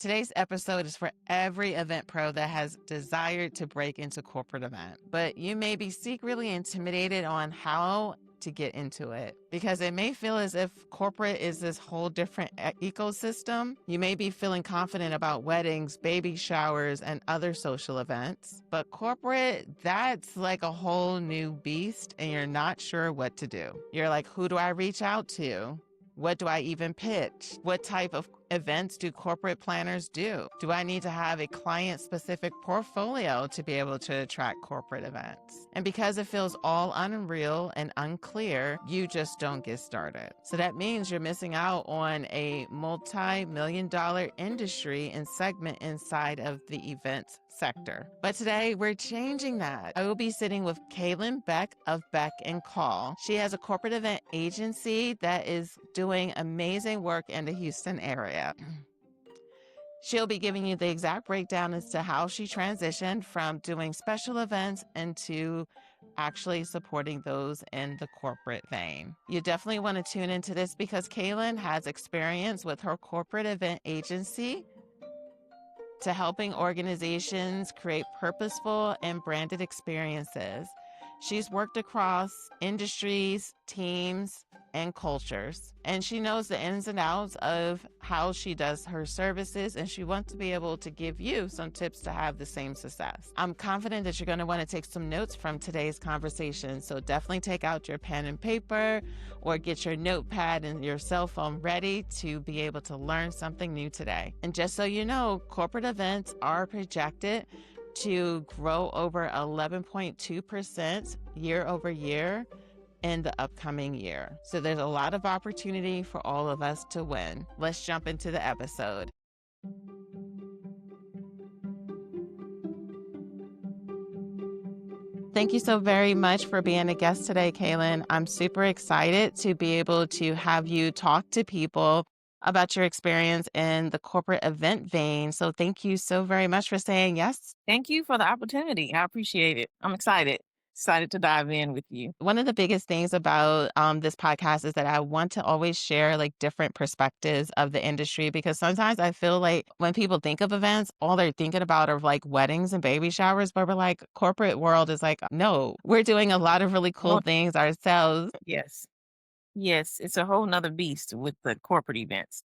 Today's episode is for every event pro that has desired to break into corporate event, but you may be secretly intimidated on how to get into it because it may feel as if corporate is this whole different ecosystem. You may be feeling confident about weddings, baby showers, and other social events, but corporate, that's like a whole new beast and you're not sure what to do. You're like, who do I reach out to? What do I even pitch? What type of events do corporate planners do? Do I need to have a client-specific portfolio to be able to attract corporate events? And because it feels all unreal and unclear, you just don't get started. So that means you're missing out on a multi-million-dollar industry and segment inside of the events sector. But today we're changing that. I will be sitting with Kaylon Beck of Beck & Call. She has a corporate event agency that is doing amazing work in the Houston area. She'll be giving you the exact breakdown as to how she transitioned from doing special events into actually supporting those in the corporate vein. You definitely want to tune into this because Kaylon has experience with her corporate event agency to helping organizations create purposeful and branded experiences. She's worked across industries, teams, and cultures, and she knows the ins and outs of how she does her services, and she wants to be able to give you some tips to have the same success. I'm confident that you're going to want to take some notes from today's conversation, so definitely take out your pen and paper or get your notepad and your cell phone ready to be able to learn something new today. And just so you know, corporate events are projected to grow over 11.2% year over year in the upcoming year. So there's a lot of opportunity for all of us to win. Let's jump into the episode. Thank you so very much for being a guest today, Kaylon. I'm super excited to be able to have you talk to people about your experience in the corporate event vein. So thank you so very much for saying yes. Thank you for the opportunity. I appreciate it. I'm excited. Excited to dive in with you. One of the biggest things about this podcast is that I want to always share like different perspectives of the industry because sometimes I feel like when people think of events, all they're thinking about are like weddings and baby showers, but we're like corporate world is like, no, we're doing a lot of really cool Oh, things ourselves. yes. Yes. It's a whole nother beast with the corporate events.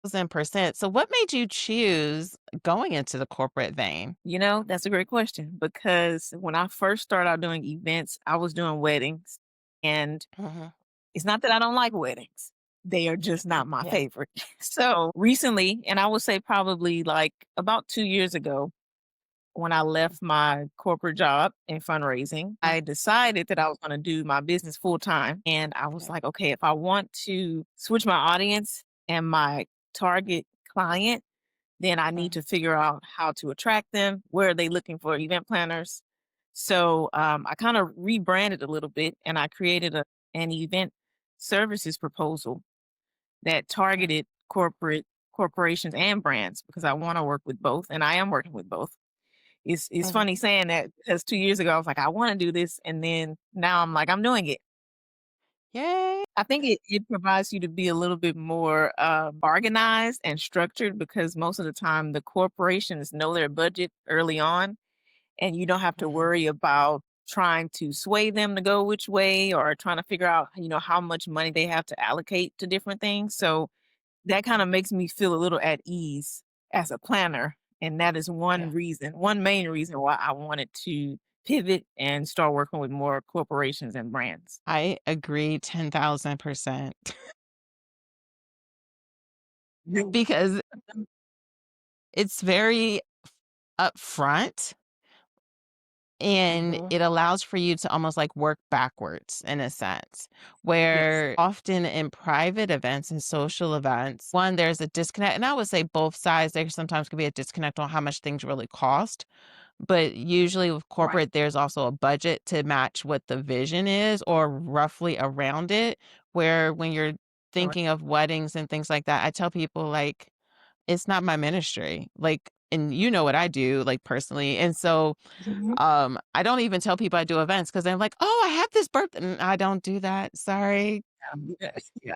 1,000%. So what made you choose going into the corporate vein? That's a great question because when I first started out doing events, I was doing weddings. And Mhm. it's not that I don't like weddings, they are just not my Yeah. favorite. So recently, and I would say probably like about 2 years ago, when I left my corporate job in fundraising, I decided that I was going to do my business full time. And I was Okay. like, okay, if I want to switch my audience and my target client, then I need Mhm. to figure out how to attract them. Where are they looking for event planners? So I kind of rebranded a little bit and I created an event services proposal that Okay. targeted corporations and brands because I want to work with both and I am working with both. It's Mhm. funny saying that because 2 years ago I was like, I want to do this, and then now I'm like, I'm doing it. Yay. I think it provides you to be a little bit more organized and structured because most of the time the corporations know their budget early on, and you don't have to Mhm. worry about trying to sway them to go which way or trying to figure out how much money they have to allocate to different things. So that kind of makes me feel a little at ease as a planner. And that is Yeah. one main reason why I wanted to pivot and start working with more corporations and brands. I agree 10,000% because it's very upfront and Mhm. it allows for you to almost like work backwards in a sense, Yes. where often in private events and social events, one, there's a disconnect. And I would say both sides, there sometimes can be a disconnect on how much things really cost. But usually with Right. corporate, there's also a budget to match what the vision is or roughly around it. Where when you're Right. thinking of weddings and things like that, I tell people like, it's not my ministry. Like, and you know what I do, like personally. And so Mhm. I don't even tell people I do events because they're like, "Oh, I have this birthday." I don't do that. Sorry. Yes. Yeah.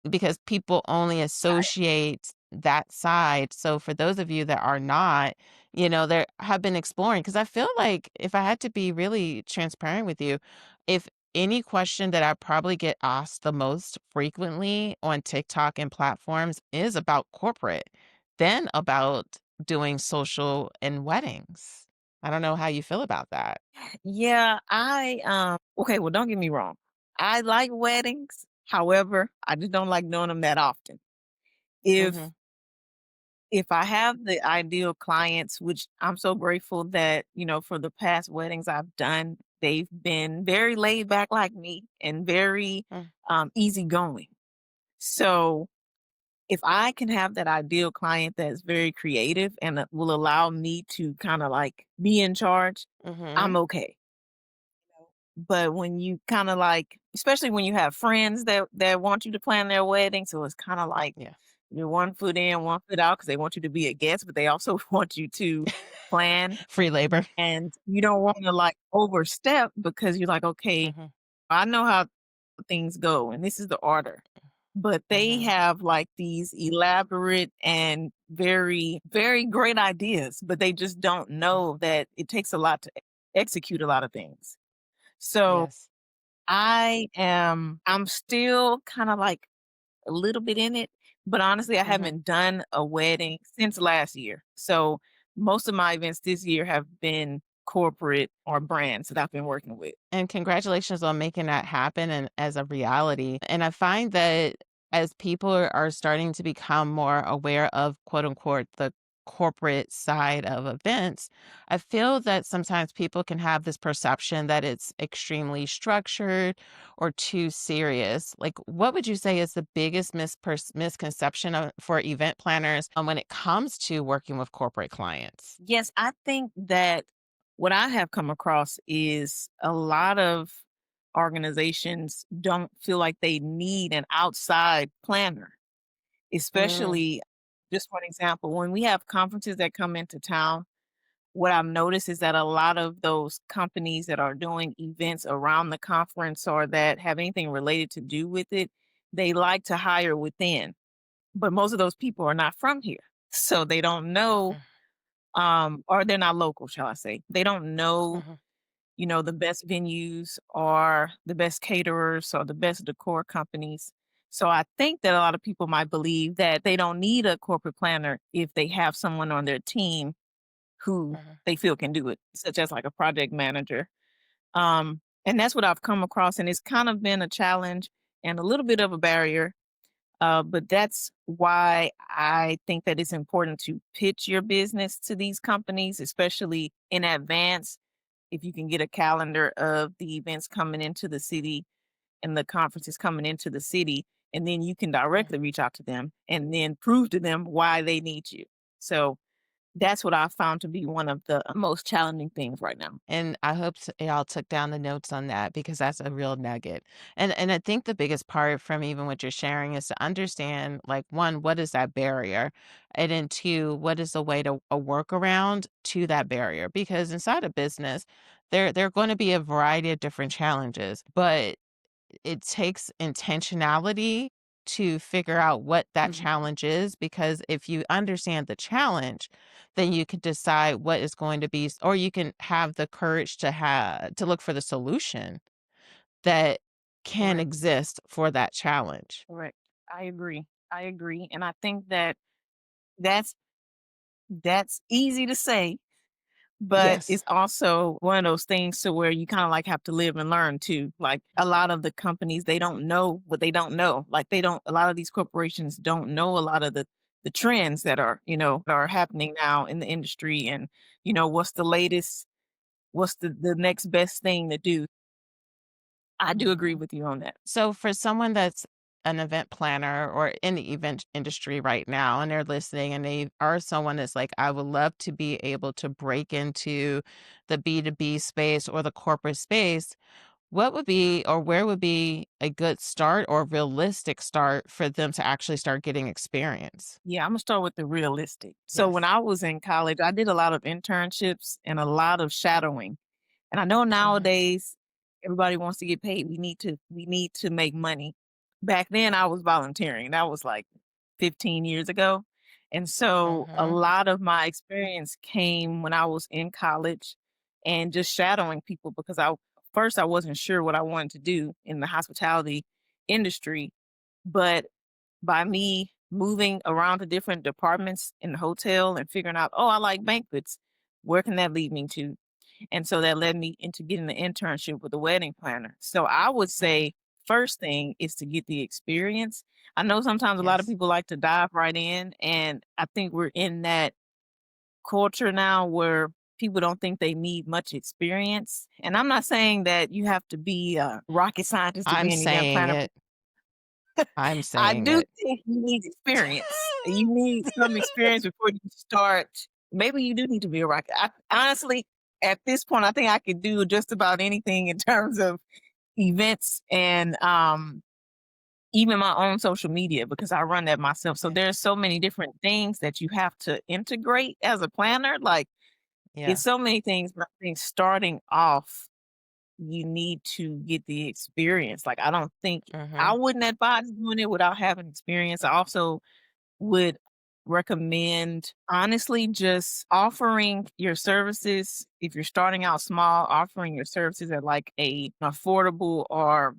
Because people only I associate that side. So for those of you that are not, there have been exploring because I feel like if I had to be really transparent with you, if any question that I probably get asked the most frequently on TikTok and platforms is about corporate, then about doing social and weddings. I don't know how you feel about that. Yeah, okay, well, don't get me wrong. I like weddings. However, I just don't like doing them that often. If Mhm. if I have the ideal clients, which I'm so grateful that, for the past weddings I've done, they've been very laid back like me and very Mm. easygoing. So if I can have that ideal client that's very creative and that will allow me to kind of like be in charge, I'm Mhm. okay. But when you kind of like, especially when you have friends that want you to plan their wedding, so it's kind of like Yeah. you're one foot in, one foot out because they want you to be a guest, but they also want you to plan, Free labor. and you don't want to like overstep because you're like, okay, Mhm. I know how things go, and this is the order. But they Mhm. have like these elaborate and very, very great ideas, but they just don't Mm. know that it takes a lot to execute a lot of things. So Yes. I'm still kind of like a little bit in it, but honestly, I Mhm. haven't done a wedding since last year. So most of my events this year have been corporate or brands that I've been working with. And congratulations on making that happen and as a reality. And I find that as people are starting to become more aware of quote unquote the corporate side of events, I feel that sometimes people can have this perception that it's extremely structured or too serious. Like, what would you say is the biggest misconception for event planners when it comes to working with corporate clients? Yes, I think that what I have come across is a lot of organizations don't feel like they need an outside planner, Mm, especially just for an example, when we have conferences that come into town. What I've noticed is that a lot of those companies that are doing events around the conference or that have anything related to do with it, they like to hire within. But most of those people are not from here. So they don't know, mm, or they're not local, shall I say. They don't know, mhm, the best venues or the best caterers or the best decor companies. So I think that a lot of people might believe that they don't need a corporate planner if they have someone on their team who mhm, they feel can do it, such as like a project manager. And that's what I've come across, and it's kind of been a challenge and a little bit of a barrier. But that's why I think that it's important to pitch your business to these companies, especially in advance. If you can get a calendar of the events coming into the city and the conferences coming into the city, and then you can mhm. directly reach out to them and then prove to them why they need you. So that's what I found to be one of the most challenging things right now. And I hope y'all took down the notes on that because that's a real nugget. And I think the biggest part from even what you're sharing is to understand like one, what is that barrier? And then two, what is the way to a workaround to that barrier? Because inside a business, there are going to be a variety of different challenges, but it takes intentionality to figure out what that Mhm. challenge is because if you understand the challenge then you can decide what is going to be or you can have the courage to look for the solution that can Correct. exist for that challenge. Correct. I agree. I agree. And I think that that's that's easy to say, but Yes. it's also one of those things to where you kind of like have to live and learn too. Like a lot of the companies, they don't know what they don't know. Like they don't a lot of these corporations don't know a lot of the trends that are happening now in the industry and what's the latest, what's the next best thing to do. I do agree Mhm. with you on that. So for someone that's an event planner or in the event industry right now and they're listening and they are someone that's like, I would love to be able to break into the B2B space or the corporate space, what would be or where would be a good start or realistic start for them to actually start getting experience? Yeah, Imma start with the realistic. So when Yes. I was in college, I did a lot of internships and a lot of shadowing. And I know Mhm. nowadays everybody wants to get paid. We need to make money. Back then I was volunteering. That was like 15 years ago. And so a Mhm. lot of my experience came when I was in college and just shadowing people because I wasn't sure what I wanted to do in the hospitality industry, but by me moving around to different departments in the hotel and figuring out, oh, I like banquets, where can that lead me to? And so that led me into getting the internship with the wedding planner. So I would Mhm. say first thing is to get the experience. I know sometimes a lot of Yes. people like to dive right in, and I think we're in that culture now where people don't think they need much experience. And I'm not saying that you have to be a rocket scientist to I'm be an event saying planner. it. I'm I saying do it. think you need experience. You need some experience before you start. Maybe you do need to be a rocket. Honestly, at this point, I think I could do just about anything in terms of events and even my own social media because I run that myself. So Yeah. there's so many different things that you have to integrate as a planner. Like Yeah. it's so many things, but I think starting off, you need to get the experience. Like I don't think I Mhm. wouldn't advise doing it without having experience. I also would recommend honestly just offering your services if you're starting out small, offering your services at like a affordable or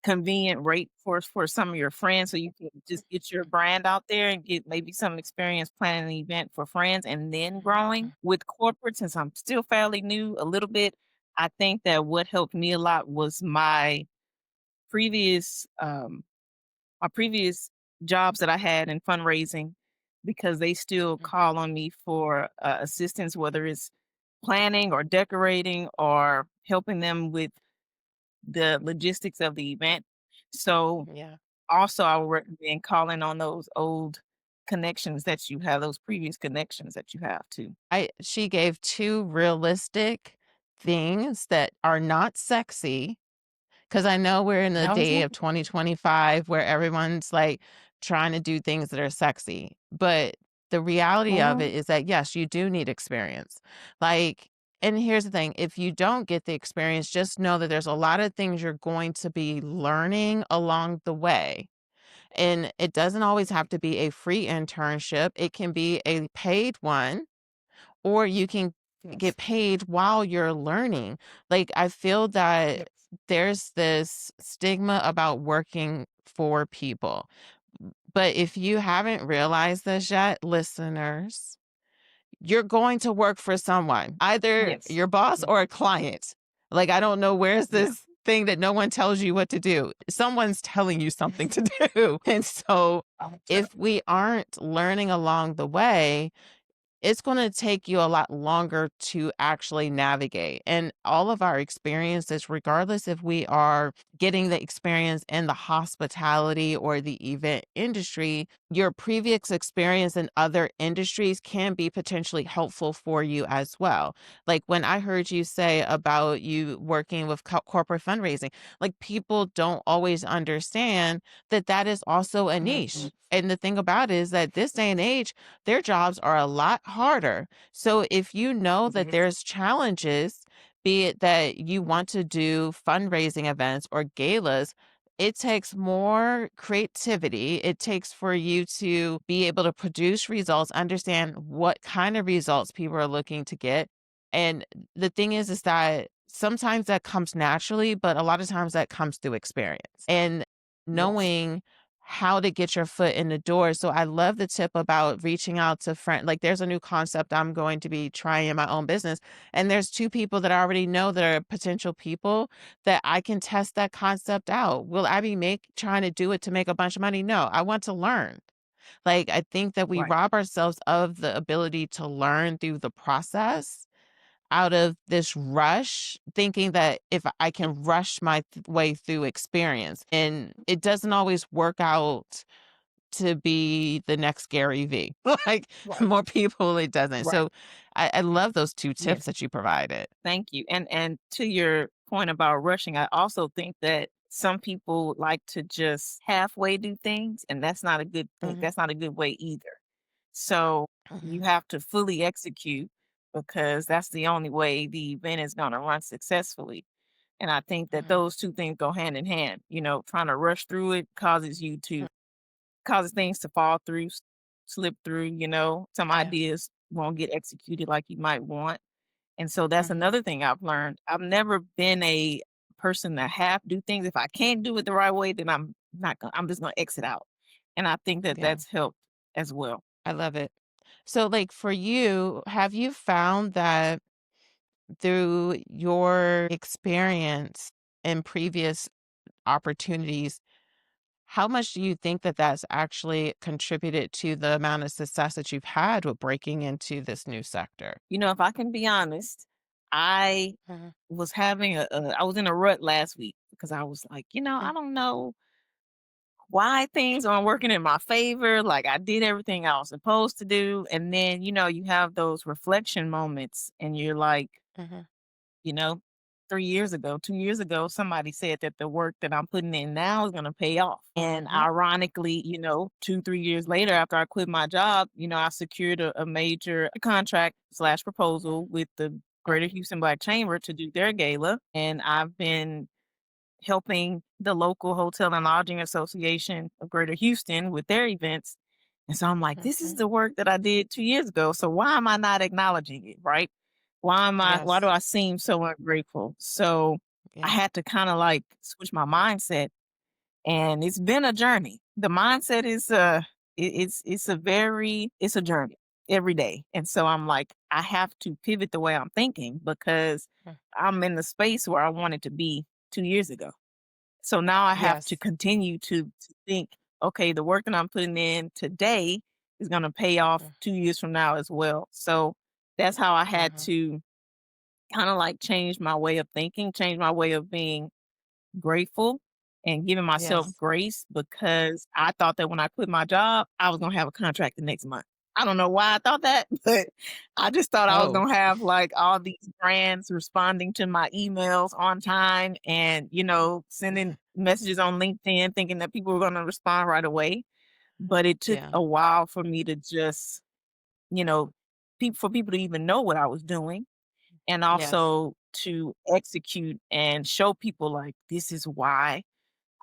convenient rate for some of your friends so you can just get your brand out there and get maybe some experience planning an event for friends and then growing with corporate since I'm still fairly new a little bit. I think that what helped me a lot was previous um my previous jobs that I had in fundraising because they still Mhm. call on me for assistance, whether it's planning or decorating or helping them with the logistics of the event. So, Yeah. also, I would recommend calling on those old connections that you have, those previous connections that you have too. I She gave 2 realistic things that are not sexy. 'Cause I know we're in the That was day it. of 2025 where everyone's, like, trying to do things that are sexy, but the reality of Mhm. it is that, yes, you do need experience. Like, and here's the thing, if you don't get the experience, just know that there's a lot of things you're going to be learning along the way, and it doesn't always have to be a free internship, it can be a paid one, or you can Yes. get paid while you're learning. Like, I feel that Yes. there's this stigma about working for people. But if you haven't realized this yet, listeners, you're going to work for someone, either Yes. your boss Yes. or a client. Like, I don't know where's Yeah. this thing that no one tells you what to do. Someone's telling you something to do. And so I'm sure. if we aren't learning along the way, it's gonna take you a lot longer to actually navigate, and all of our experiences, regardless if we are getting the experience in the hospitality or the event industry, your previous experience in other industries can be potentially helpful for you as well. Like, when I heard you say about you working with corporate fundraising, like, people don't always understand that that is also a niche, Mhm. and the thing about it is that this day and age, their jobs are a lot harder. So if you know that Yes. there's challenges, be it that you want to do fundraising events or galas, it takes more creativity. It takes for you to be able to produce results, understand what kind of results people are looking to get. And the thing is that sometimes that comes naturally, but a lot of times that comes through experience and Yes. knowing how to get your foot in the door. So I love the tip about reaching out to friends. Like, there's a new concept I'm going to be trying in my own business. And there's 2 people that I already know that are potential people that I can test that concept out. Will I be trying to do it to make a bunch of money? No, I want to learn. Like, I think that we Right. rob ourselves of the ability to learn through the process out of this rush, thinking that if I can rush my way through experience, and it doesn't always work out to be the next Gary V. Like, Right. more people, it doesn't. Right. So I love those 2 tips Yes. that you provided. Thank you. And to your point about rushing, I also think that some people like to just halfway do things, and that's not a good thing. Mhm, That's not a good way either. So you mhm, have to fully execute because that's the only way the event is going to run successfully. And I think that mhm, those two things go hand in hand. You know, trying to rush through it causes things to fall through. slip through, some Yeah. ideas won't get executed like you might want. And so that's Mhm. another thing I've learned. I've never been a person to half do things. If I can't do it the right way, then I'm just gonna exit out. And I think that Yeah. that's helped as well. I love it. So, like, for you, have you found that through your experience in previous opportunities, how much do you think that that's actually contributed to the amount of success that you've had with breaking into this new sector? If I can be honest, I Mhm, was having I was in a rut last week because I was like, mm, I don't know why things aren't working in my favor. Like I did everything I was supposed to do. And then, you have those reflection moments and you're like, mhm, you know, 3 years ago, 2 years ago, somebody said that the work that I'm putting in now is going to pay off. And mhm, ironically, 2, 3 years later, after I quit my job, I secured a major contract slash proposal with the Greater Houston Black Chamber to do their gala. And I've been helping the local hotel and lodging association of Greater Houston with their events. And so I'm like, this is mhm. the work that I did 2 years ago. So why am I not acknowledging it? Right. Why do Yes. I seem so ungrateful? So I Yeah. had to kind of like switch my mindset. And it's been a journey. The mindset is it's a journey every day. And so I'm like, I have to pivot the way I'm thinking because Mm. I'm in the space where I wanted to be 2 years ago. So now I have to Yes. continue to think, okay, the work that I'm putting in today is going to pay off Mm, 2 years from now as well. So that's how I had mhm. to kind of like change my way of thinking, change my way of being grateful and giving myself Yes. grace because I thought that when I quit my job, I was going to have a contract the next month. I don't know why I thought that, but I just thought I was Oh. going to have like all these brands responding to my emails on time and, sending messages on LinkedIn thinking that people were going to respond right away. But it took Yeah. a while for me to just, you know, for people to even know what I was doing and Yes. also to execute and show people like this is why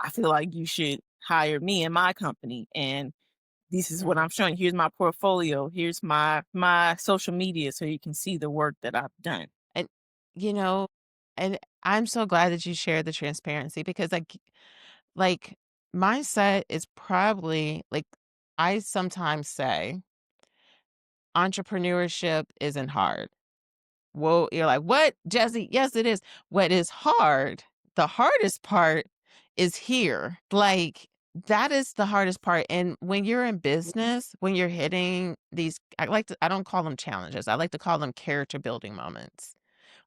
I feel like you should hire me in my company and this is what Mhm. I'm showing. Here's my portfolio. Here's my social media so you can see the work that I've done. And, you know, and I'm so glad that you shared the transparency because, like, mindset is probably like I sometimes say entrepreneurship isn't hard. Well, you're like, "What, Jesse?" Yes, it is. What is hard, the hardest part is here. Like, that is the hardest part. And when you're in Mhm. business, when you're hitting these, I don't call them challenges. I like to call them character building moments.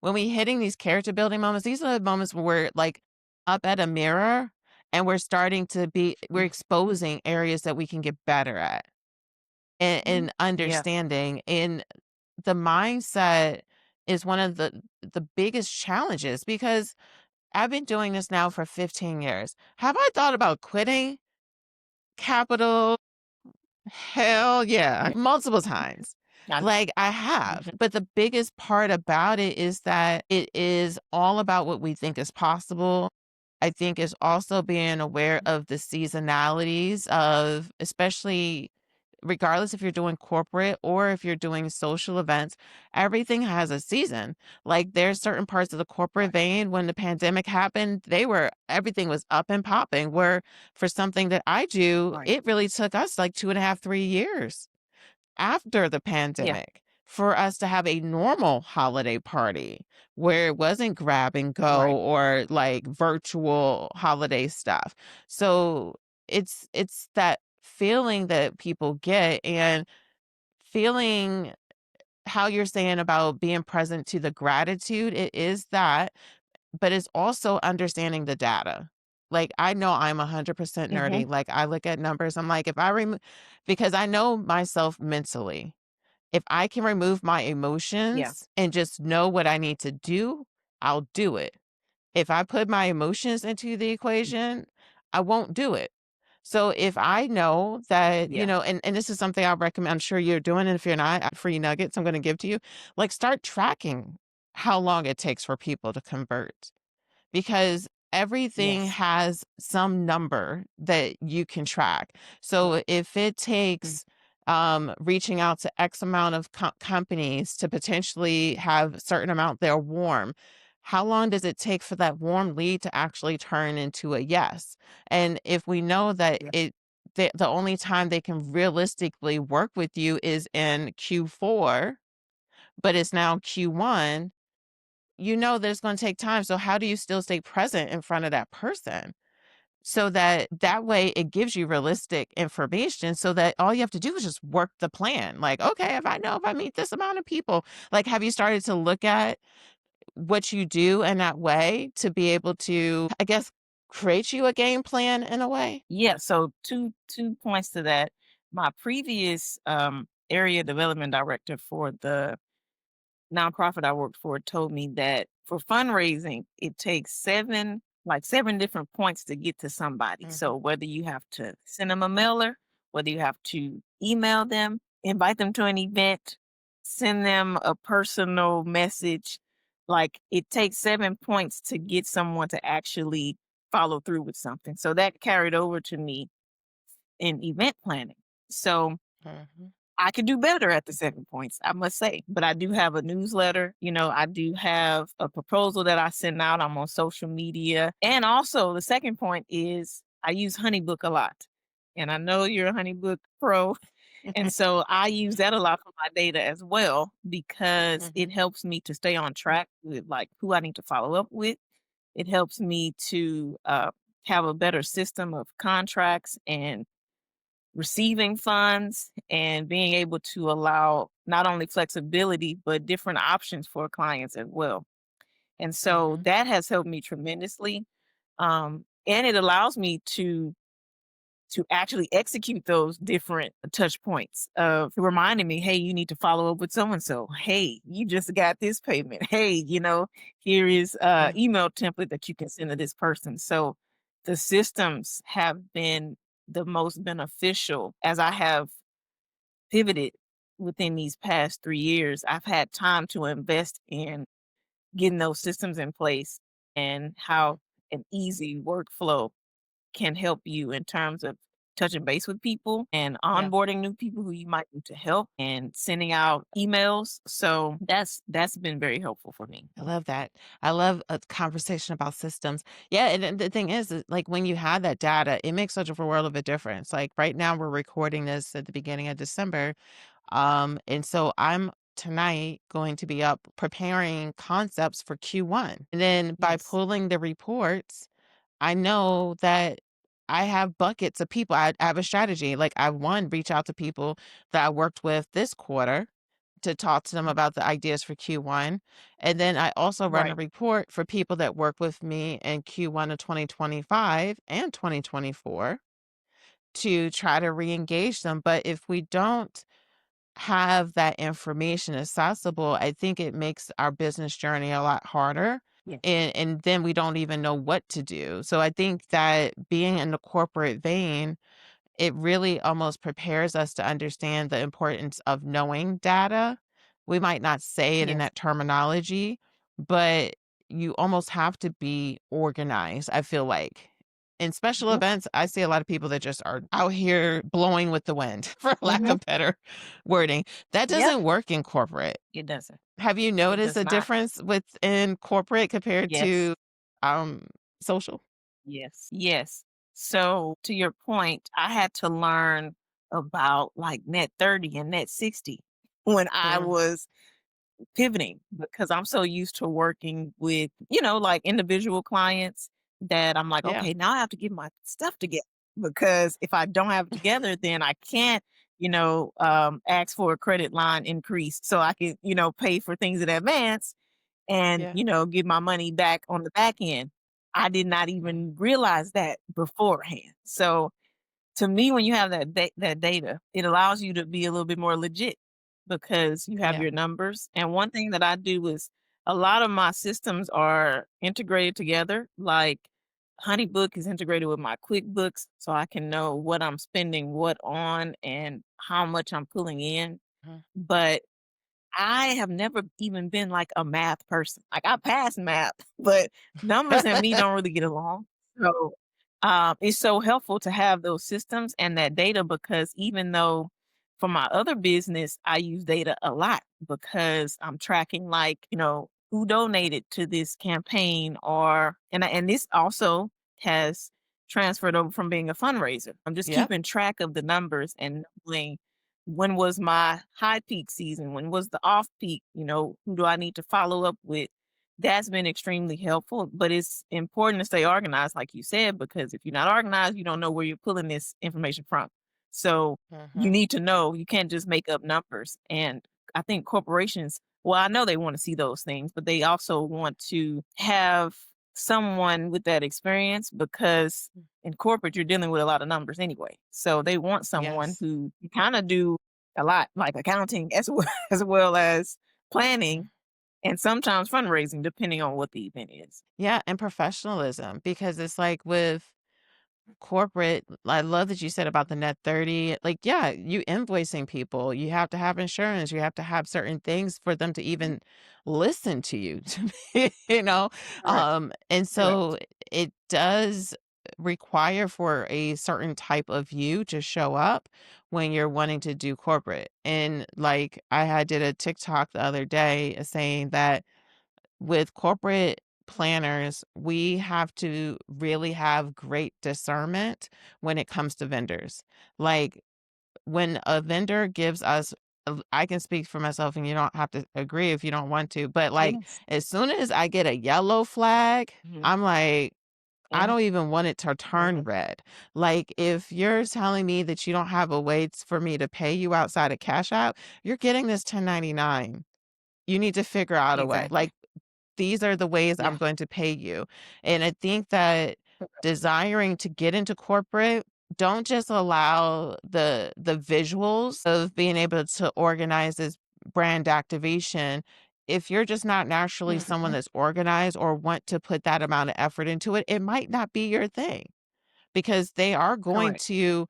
When we hitting these character building moments, these are the moments where we're like up at a mirror and we're exposing areas that we can get better at Mhm. and Yeah. understanding. And the mindset is one of the biggest challenges because I've been doing this now for 15 years. Have I thought about quitting? Capital Hell yeah, multiple times. I, Like, I have, mhm. but the biggest part about it is that it is all about what we think is possible. I think is also being aware of the seasonalities of especially regardless if you're doing corporate or if you're doing social events, everything has a season. Like, there's certain parts of the corporate Right. vein when the pandemic happened, everything was up and popping, where for something that I do, Right. it really took us like 2.5, 3 years after the Yeah. pandemic for us to have a normal holiday party where it wasn't grab and go Right. or like virtual holiday stuff. So it's that feeling that people get and feeling how you're saying about being present to the gratitude. It is that, but it's also understanding the data. Like, I know I'm 100% Hmm. nerdy. Like, I look at numbers. I'm like, if I remove, because I know myself mentally. If I can remove my Yeah. emotions and just know what I need to do, I'll do it. If I put my emotions into the equation, I won't do it. So if I know that, Yeah. and this is something I recommend, I'm sure you're doing, and if you're not, free nuggets I'm going to give to you. Like, start tracking how long it takes for people to convert because everything Yes. has some number that you can track. Right. So if it Mm. takes reaching out to X amount of companies to potentially have a certain amount they're warm. How long does it take for that warm lead to actually turn into a yes? And if we know that Yeah. the only time they can realistically work with you is in Q4, but it's now Q1, you know that it's going to take time. So how do you still stay present in front of that person? So that way it gives you realistic information so that all you have to do is just work the plan. Like, okay, if I meet this amount of people, like, have you started to look at what you do in that way to be able to, I guess, create you a game plan in a way? Yeah, so two points to that. My previous area development director for the nonprofit I worked for told me that for fundraising, it takes seven different points to get to somebody. Mhm, So whether you have to send them a mailer, whether you have to email them, invite them to an event, send them a personal message, like it takes 7 points to get someone to actually follow through with something. So that carried over to me in event planning. So mhm, I could do better at the 7 points, I must say, but I do have a newsletter, I do have a proposal that I send out, I'm on social media, and also the second point is I use HoneyBook a lot, and I know you're a HoneyBook pro, and so I use that a lot for my data as well because it mhm, helps me to stay on track with, like, who I need to follow up with. It helps me to, have a better system of contracts and receiving funds and being able to allow not only flexibility but different options for clients as well. And so mhm, that has helped me tremendously. And it allows me to actually execute those different touch points of reminding me, hey, you need to follow up with so and so. Hey, you just got this payment. Hey, here is mhm, email template that you can send to this person. So the systems have been the most beneficial as I have pivoted within these past 3 years. I've had time to invest in getting those systems in place and mhm, how an easy workflow can help you in terms of touching base with people and yeah. onboarding new people who you might need to help and sending out emails. So that's been very helpful for me. I love that. I love a conversation about systems. Yeah, and then the thing is, like when you have that data, it makes such a world of a difference. Like right now, we're recording this at the beginning of December, and so I'm tonight going to be up preparing concepts for Q1, and then by Yes. pulling the reports, I know that I have buckets of people. I have a strategy. Like I one reach out to people that I worked with this quarter to talk to them Mm. about the ideas for Q1. And then I also run a Right. report for people that work with me in Q1 of 2025 and 2024 to try to re-engage them. But if we don't have that information accessible, I think it makes our business journey a lot harder. Yeah. And then we don't even know what to do. So I think that being in the corporate vein, it really almost prepares us to understand the importance of knowing data. We might not say it in Yes. that terminology, but you almost have to be organized, I feel like. In special Yeah. events, I see a lot of people that just are out here blowing with the wind, for lack Hmm. of better wording. That Yeah. doesn't work in corporate. It doesn't. Have you It noticed does a not. difference within corporate compared Yes. to um social? Yes. Yes. So to your point, I had to learn about like net 30 and net 60 when I Mm, was pivoting because I'm so used to working with, like individual clients that I'm like, yeah. okay, now I have to get my stuff together because if I don't have it together, then I can't, ask for a credit line increase so I can, pay for things in advance and, Yeah. get my money back on the back end. I did not Mm, even realize that beforehand. So to me, when you have that data, it allows you to be a little bit more legit because you have yeah. your numbers. And one thing that I do is a lot of my systems are integrated together. Like HoneyBook is integrated with my QuickBooks, so I can know what I'm spending what on and how much I'm pulling in. Mhm. But I have never even been like a math person. Like I passed math, but numbers and me don't really get along. So it's so helpful to have those systems and that data because even though For my other business, I use data a lot because I'm tracking like, who donated to this campaign or and this also has transferred over from being a fundraiser. I'm just Yep. keeping track of the numbers and knowing when was my high peak season, when was the off peak, who do I need to follow up with? That's been extremely helpful, but it's important to stay organized, like you said, because if you're not organized, you don't know where you're pulling this information from. So you Hmm. need to know you can't just make up numbers. And I think corporations, well, I know they want to see those things, but they also want to have someone with that experience because in corporate, you're dealing with a lot of numbers anyway. So they want someone Yes. who can kind of do a lot like accounting as well, as well as planning and sometimes fundraising, depending on what the event is. Yeah, and professionalism, because it's like with corporate, I love that you said about the net 30. Like, yeah, you invoicing people, you have to have insurance, you have to have certain things for them to Mhm. even listen to you, to be, you know? Correct. And Correct. so it does require for a certain type of you to show up when you're wanting to do corporate. And like I had did a TikTok the other day saying that with corporate planners, we have to really have great discernment when it comes to vendors. Like when a vendor gives us, I can speak for myself and you don't have to agree if you don't want to, but like Yes. as soon as I get a yellow flag, Mhm. I'm like, I Mhm. don't even want it to turn Mhm. red. Like if you're telling me that you don't have a way for me to pay you outside of Cash App, you're getting this 1099. You need to figure out a way. Exactly. Like these are the ways I'm Yeah. going to pay you. And I think that desiring to get into corporate, don't just allow the visuals of being able to organize this brand activation. If you're just not naturally someone Mhm. that's organized or want to put that amount of effort into it, it might not be your thing because they are going Correct. to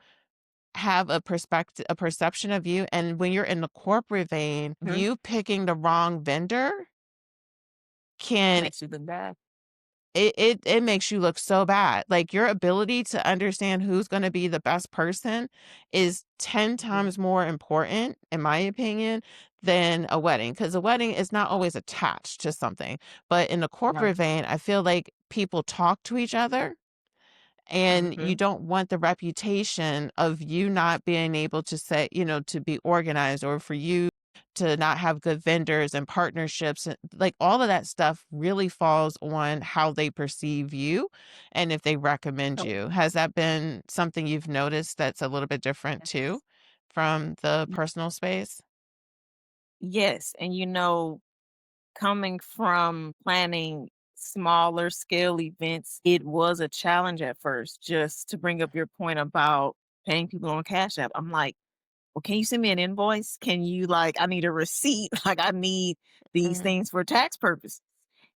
have a perspective, a perception of you. And when you're in the corporate vein, Mhm. you picking the wrong vendor can Makes you look bad. it makes you look so bad. Like, your ability to understand who's gonna be the best person is 10 Mhm. times more important, in my opinion, than a wedding. Because a wedding is not always attached to something, but in the Right. corporate vein, I feel like people talk to each other and you Mhm. don't want the reputation of you not being able to say, to be organized or for you to not have good vendors and partnerships. And like all of that stuff really falls on how they perceive you and if they recommend Correct. you. Has that been something you've noticed that's a little bit different too Yes. from the Y personal space? yes, and, coming from planning smaller scale events, it was a challenge at first, just to bring up your point about paying people on Cash App. I'm like, "Well, can you send me an invoice? Can you I need a receipt, like, I need these Mhm, things for tax purposes."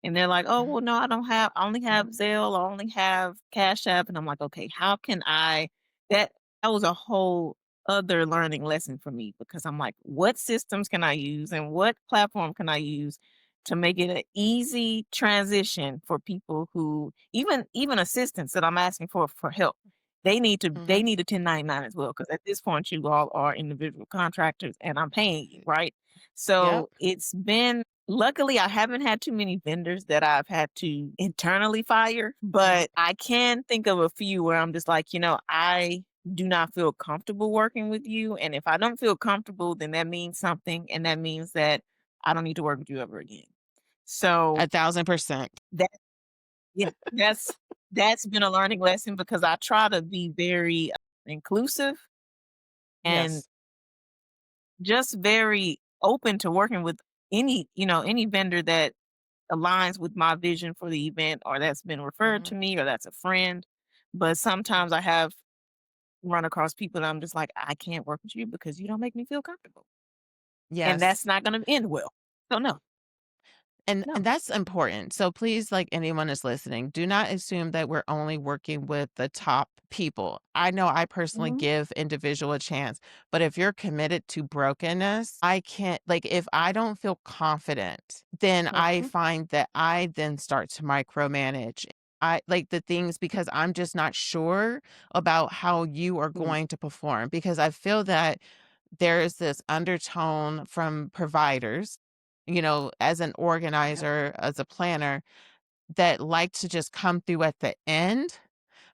And they're like, "Oh, mhm, well, no, I only have Zelle, I only have Cash App." And I'm like, "Okay, how can I" that that was a whole other learning lesson for me because I'm like, "What systems can I use and what platform can I use to make it an easy transition for people who even assistants that I'm asking for help, they mhm. need a 1099 as well because at this point, you all are individual contractors and I'm paying you, right?" Yep. So, it's been luckily, I haven't had too many vendors that I've had to internally fire, but I can think of a few where I'm just like, I do not feel comfortable working with you. And if I don't feel comfortable, then that means something. And that means that I don't need to work with you ever again. So 1,000%. that, yeah, that's been a learning lesson because I try to be very inclusive and Yes. just very open to working with any vendor that aligns with my vision for the event or that's been referred Mhm. to me or that's a friend. But sometimes I have run across people that I'm just like, I can't work with you because you don't make me feel comfortable. And Yes. that's not going to end well. So, no, And no. that's important. So please, like anyone is listening, do not assume that we're only working with the top people. I know I personally Mhm. give individual a chance, but if you're committed to brokenness, I can't, like, if I don't feel confident, then I Mhm. find that I then start to micromanage. I like the things because I'm just not sure about how you are Mm. going to perform because I feel that there is this undertone from providers, as an Yep. organizer, as a planner, that like to just come through at the end,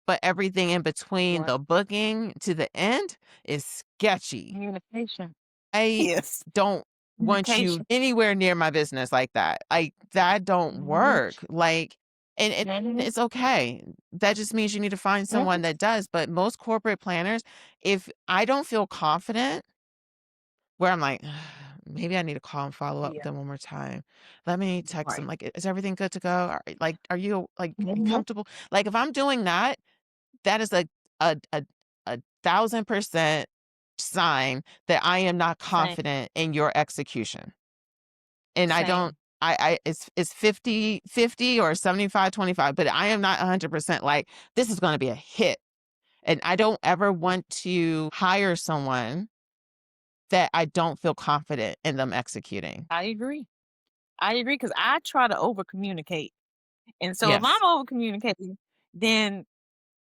but everything in between Right. the booking to the end is sketchy. Communication. I Yes. don't want you Communication. anywhere near my business like that. Like, that don't Mhm. work. Like, and Mhm. it's okay. That just means you need to find Mhm. someone that does. But most corporate planners, if I don't feel confident, where I'm like, maybe I need to call and follow up with Yeah. them one more time. Let me text them. Right. Like, is everything good to go? Are you like Mhm. comfortable? Like, if I'm doing that, that is a 1,000% sign that I am not Same. confident in your execution. And I don't, Same. it's 50-50 or 75-25, but I am not 100% like, this is going to be a hit. And I don't ever want to hire someone that I don't feel confident in them executing. I agree. I agree because I try to over communicate. And so if I'm Yes. over communicating, then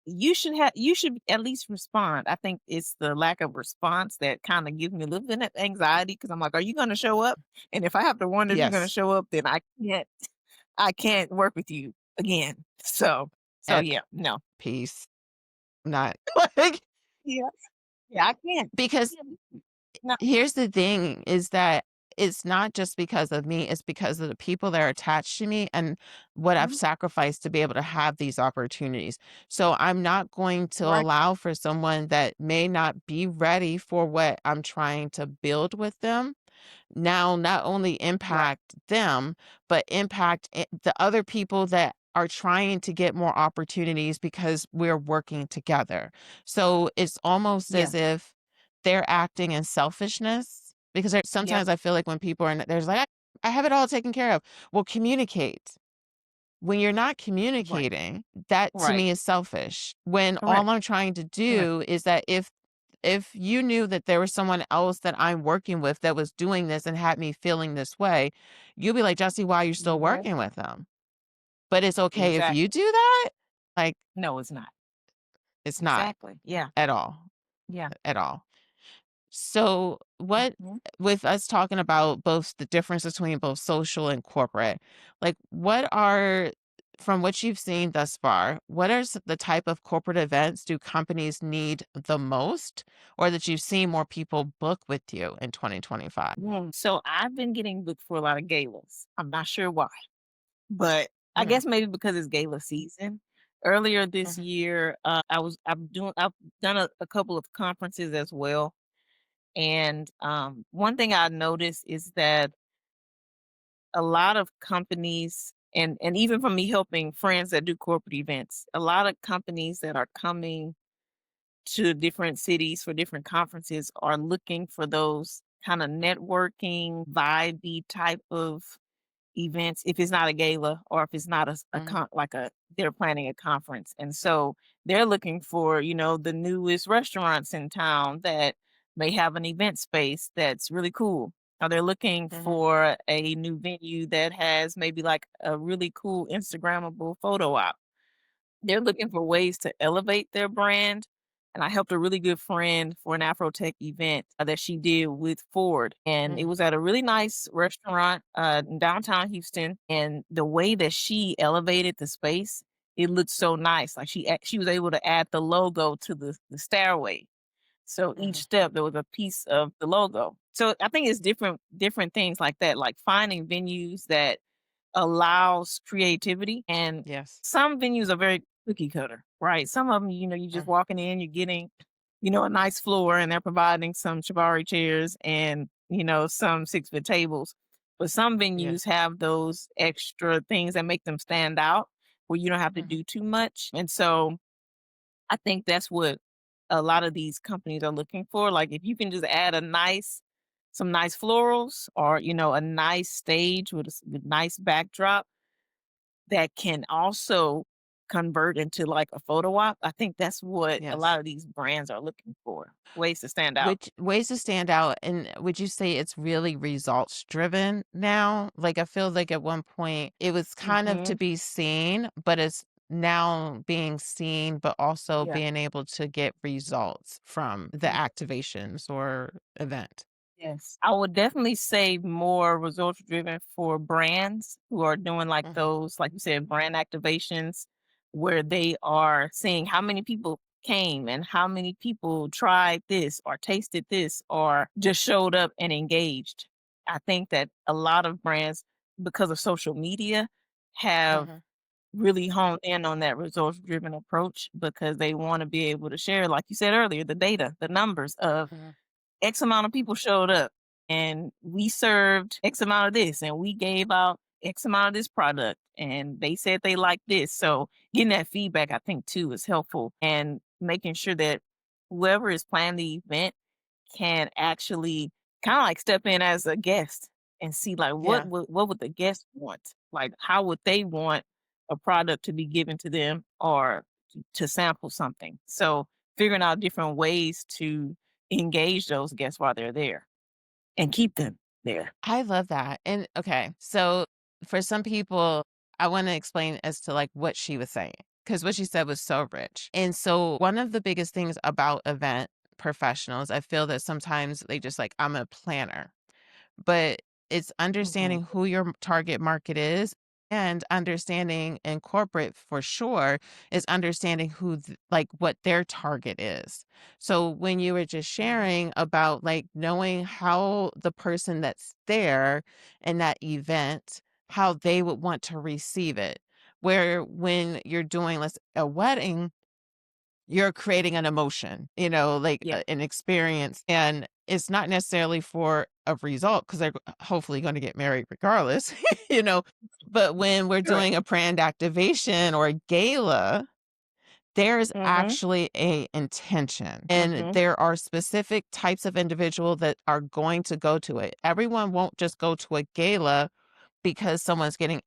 you should at least respond. I think it's the lack of response that kind of gives me a little bit of anxiety because I'm like, are you gonna show up? And if I have to wonder if you're gonna Yes. show up, then I can't work with you again. So At yeah, no. peace. Not like, Yeah. Yeah, I can't. because Yeah. No. here's the thing is that it's not just because of me, it's because of the people that are attached to me and what I've Mhm. sacrificed to be able to have these opportunities. So I'm not going to Right. allow for someone that may not be ready for what I'm trying to build with them now not only Right. impact them, but impact the other people that are trying to get more opportunities because we're working together. So it's almost Yeah. as if they're acting in selfishness because Yep. sometimes I feel like when people are there's like, I have it all taken care of. Well, communicate. When you're not Right. communicating, that to Right. me is selfish. When Correct. all I'm trying to Correct. do is that if you knew that there was someone else that I'm working with that was doing this and had me feeling this way, you'd be like, Jesse, why are you still Mhm. working with them? But it's okay if you Exactly. do that? Like, No, it's not. it's not Exactly. Yeah. at all, Yeah. at all. So, what Mhm. with us talking about both the difference between both social and corporate, like what are from what you've seen thus far, what are the type of corporate events do companies need the most or that you've seen more people book with you in 2025? So I've been getting booked for a lot of galas. I'm not sure why, but I Mm, guess maybe because it's gala season. Earlier this mhm, year, I've done a couple of conferences as well. And one thing I noticed is that a lot of companies and even from me helping friends that do corporate events, a lot of companies that are coming to different cities for different conferences are looking for those kind of networking, vibey type of events if it's not a gala or if it's not mhm, like a they're planning a conference. And so they're looking for, the newest restaurants in town that may have an event space that's really cool. Or they're looking mhm, for a new venue that has maybe like a really cool Instagrammable photo op. They're looking for ways to elevate their brand, and I helped a really good friend for an Afrotech event, that she did with Ford, and it mhm, was at a really nice restaurant, in downtown Houston, and the way that she elevated the space, it looked so nice, like, she was able to add the logo to the stairway, so each mhm. step, there was a piece of the logo. So I think it's different things like that, like finding venues that allows creativity, and Yes. some venues are very cookie cutter, right? Some of them, you just Mm, walking in, you're getting, a nice floor and they're providing some shibari chairs and, some 6-foot tables. But some yes. venues have those extra things that make them stand out where you don't have to Mhm, do too much. And so I think that's what a lot of these companies are looking for. Like if you can just add some nice florals or, a nice stage with nice backdrop that can also convert into like a photo op. I think that's what a yes. lot of these brands are looking for, ways to stand out. Which ways to stand out, and would you say it's really results driven now? Like, I feel like at one point it was kind of to Mhm. be seen, but it's now being seen, but also Yeah. being able to get results from the activations or event. Yes. I would definitely say more results driven for brands who are doing like Mhm, those, like you said, brand activations where they are seeing how many people came and how many people tried this or tasted this or just showed up and engaged. I think that a lot of brands, because of social media, have mhm, really honed in on that results driven approach because they want to be able to share, like you said earlier, the data, the numbers of mhm. X amount of people showed up and we served X amount of this and we gave out X amount of this product and they said they liked this. So getting that feedback, I think too, is helpful and making sure that whoever is planning the event can actually kind of like step in as a guest and see like Yeah. what would the guest want? Like how would they want a product to be given to them or to sample something? So figuring out different ways to engage those guests while they're there and keep them there. I love that. And okay, so for some people, I want to explain as to like what she was saying because what she said was so rich. And so one of the biggest things about event professionals, I feel that sometimes they just like, I'm a planner. But it's Mhm. understanding who your target market is and understanding in corporate for sure is understanding who like what their target is. So when you were just Mhm. sharing about like knowing how the person that's there in that event, how they would want to receive it. Where when you're doing let's a wedding, you're creating an emotion, like, Yeah. an experience, and it's not necessarily for a result because 'cause they're hopefully gonna get married regardless, you know, but when we're Correct. doing a brand activation or a gala, there's Mhm. actually a intention, and Mhm. there are specific types of individual that are going to go to it. Everyone won't just go to a gala because someone's getting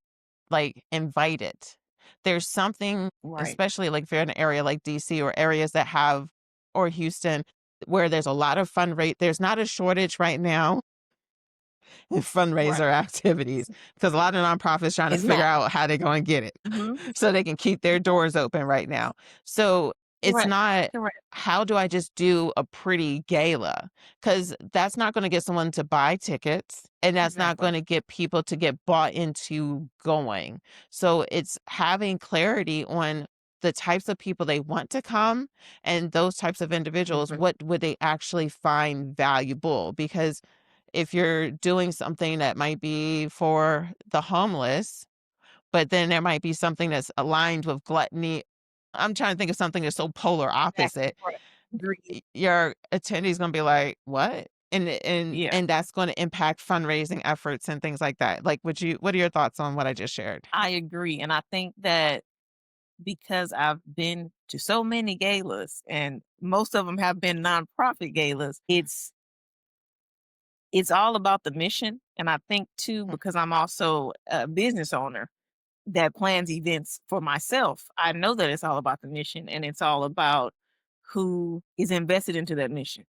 like, invite it. There's something, Right. especially, like, if you're in an area like DC or areas that have or Houston, where there's a lot of there's not a shortage right now fundraiser Right. activities because a lot of nonprofits trying to It's figure not. out how they're going to get it Mhm. so they can keep their doors open right now. So it's Correct. not Correct. how do I just do a pretty gala? Because that's not going to get someone to buy tickets and that's not going Exactly. to get people to get bought into going. So it's having clarity on the types of people they want to come and those types of individuals, Mhm. what would they actually find valuable? Because if you're doing something that might be for the homeless, but then there might be something that's aligned with gluttony. I'm trying to think of something that's so polar Exactly. opposite. Correct. Agreed. Your attendee's gonna be like, "What?" And Yeah. and that's gonna impact fundraising efforts and things like that. Like, what are your thoughts on what I just shared? I agree. And I think that because I've been to so many galas and most of them have been nonprofit galas, Mhm, it's all about the mission. And I think too, mhm, because I'm also a business owner that plans events for myself, I know that it's all about the mission and it's all about who is invested into that mission.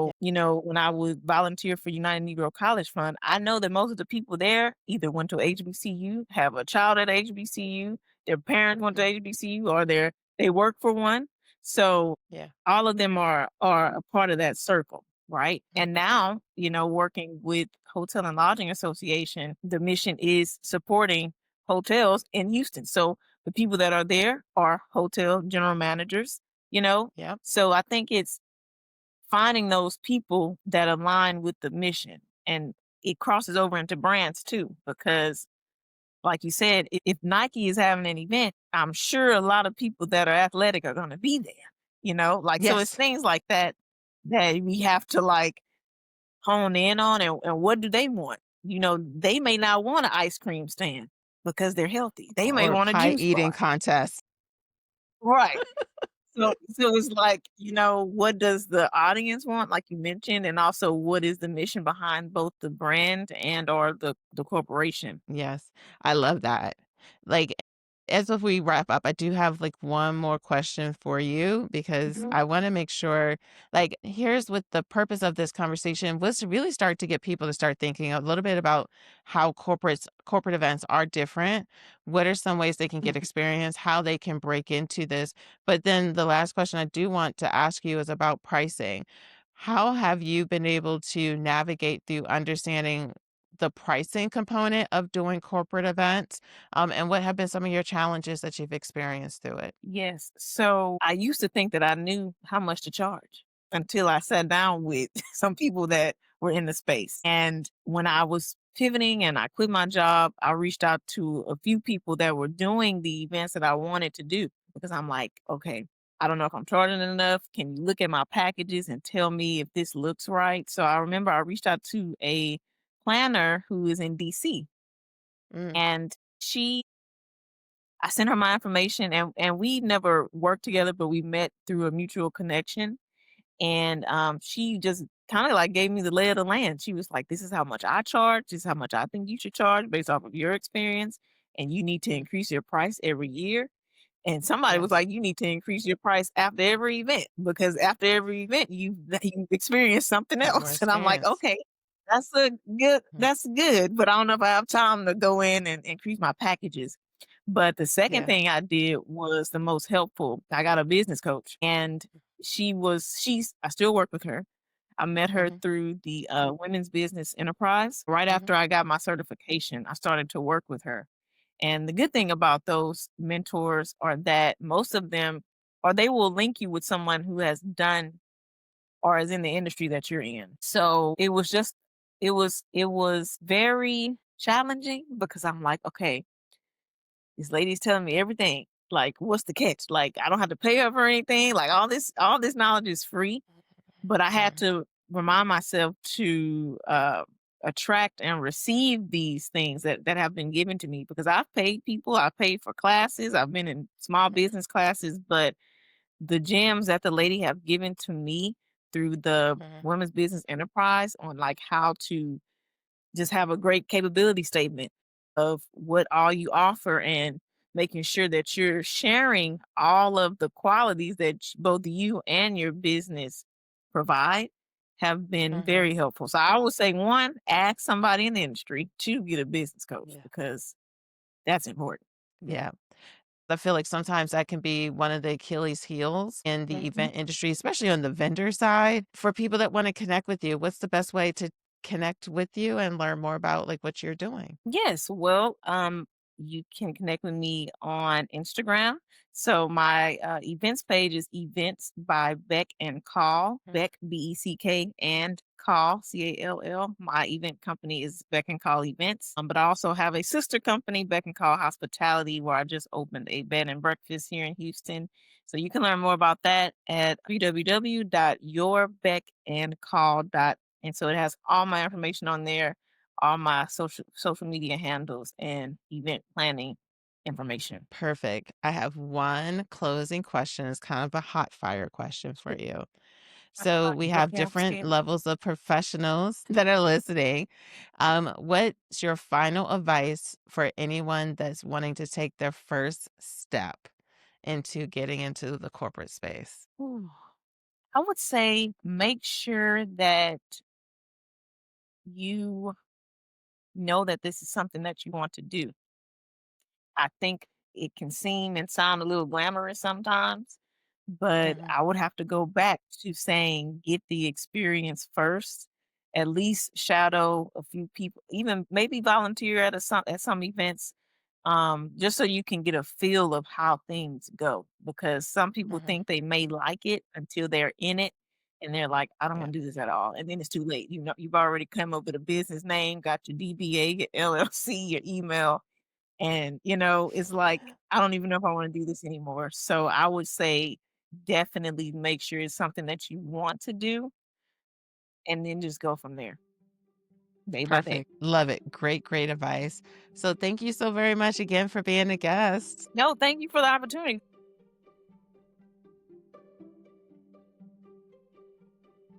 yeah, So, when I would volunteer for United Negro College Fund, I know that most of the people there either went to HBCU, have a child at HBCU, their parents went to mhm, HBCU, or they work for one. So yeah, all of them are a part of that circle, right? mhm, And now, working with Hotel and Lodging Association, the mission is supporting hotels in Houston. So the people that are there are hotel general managers, you know. yep, So I think it's finding those people that align with the mission. And it crosses over into brands too, because like you said, if Nike is having an event, I'm sure a lot of people that are athletic are going to be there, like, so it's yes, things like that that we have to like hone in on. And what do they want? They may not want an ice cream stand because they're healthy. They may or want a pie juice eating bar. contest. Right. So it's like, what does the audience want, like you mentioned, and also what is the mission behind both the brand and or the corporation? Yes, I love that. Like, as if we wrap up, I do have like one more question for you because Mhm. I want to make sure, like, here's what the purpose of this conversation was to really start to get people to start thinking a little bit about how corporate events are different. What are some ways they can get Mhm. experience, how they can break into this. But then the last question I do want to ask you is about pricing. How have you been able to navigate through understanding the pricing component of doing corporate events? And what have been some of your challenges that you've experienced through it? Yes. So I used to think that I knew how much to charge until I sat down with some people that were in the space. And when I was pivoting and I quit my job, I reached out to a few people that were doing the events that I wanted to do because I'm like, okay, I don't know if I'm charging enough. Can you look at my packages and tell me if this looks right? So I remember I reached out to a planner who is in DC, Mm, and I sent her my information, and we never worked together, but we met through a mutual connection. And she just kind of like gave me the lay of the land. She was like, "This is how much I charge. This is how much I think you should charge based off of your experience, and you need to mm, increase your price every year." And somebody was yes, like, "You need to increase your price after every event because after every event you experience something have more else." And I'm like, experience. "Okay, that's a good, Mm, that's good, but I don't know if I have time to go in and increase my packages." But the second yeah. thing I did was the most helpful. I got a business coach, and she's I still work with her. I met her Mm-hmm, through the Women's Business Enterprise. Right mm-hmm, after I got my certification, I started to work with her. And the good thing about those mentors are that most of them, or they will link you with someone who has done or is in the industry that you're in. So it was just, it was very challenging because I'm like, okay, this lady's telling me everything. Like, what's the catch? Like, I don't have to pay her for anything. Like, all this knowledge is free, but I had mm-hmm, to remind myself to attract and receive these things that have been given to me because I've paid people, I've paid for classes, I've been in small business classes, but the gems that the lady have given to me through the mm-hmm, women's business enterprise on like how to just have a great capability statement of what all you offer and making sure that you're sharing all of the qualities that both you and your business provide have been mm-hmm. very helpful. So I would say one, ask somebody in the industry to get a business coach Yeah. because that's important. Yeah. I feel like sometimes that can be one of the Achilles heels in the Mhm. event industry, especially on the vendor side. For people that want to connect with you, what's the best way to connect with you and learn more about like what you're doing? Yes, well, you can connect with me on Instagram. So my events page is Events by Beck and Call, Mm. Beck Beck and Call Call. My event company is Beck and Call Events, but I also have a sister company, Beck and Call Hospitality, where I just opened a bed and breakfast here in Houston. So you can learn more about that at www.yourbeckandcall. And so it has all my information on there, all my social media handles and event planning information. Perfect. I have one closing question. It's kind of a hot fire question for you. So we have Okay, I'm different scared. levels of professionals that are listening. What's your final advice for anyone that's wanting to take their first step into getting into the corporate space? Ooh. I would say make sure that you know that this is something that you want to do. I think it can seem and sound a little glamorous sometimes, but Hmm. I would have to go back to saying get the experience first. At least shadow a few people, even maybe volunteer at some events, just so you can get a feel of how things go. Because some people Hmm. think they may like it until they're in it, and they're like, "I don't Yeah. want to do this at all," and then it's too late. You know, you've already come up with a business name, got your DBA, your LLC, your email, and, it's like, I don't even know if I wanna do this anymore. So I would say definitely make sure it's something that you want to do and then just go from there, day by day. Perfect. Love it. Great, great advice. So thank you so very much again for being a guest. No, thank you for the opportunity.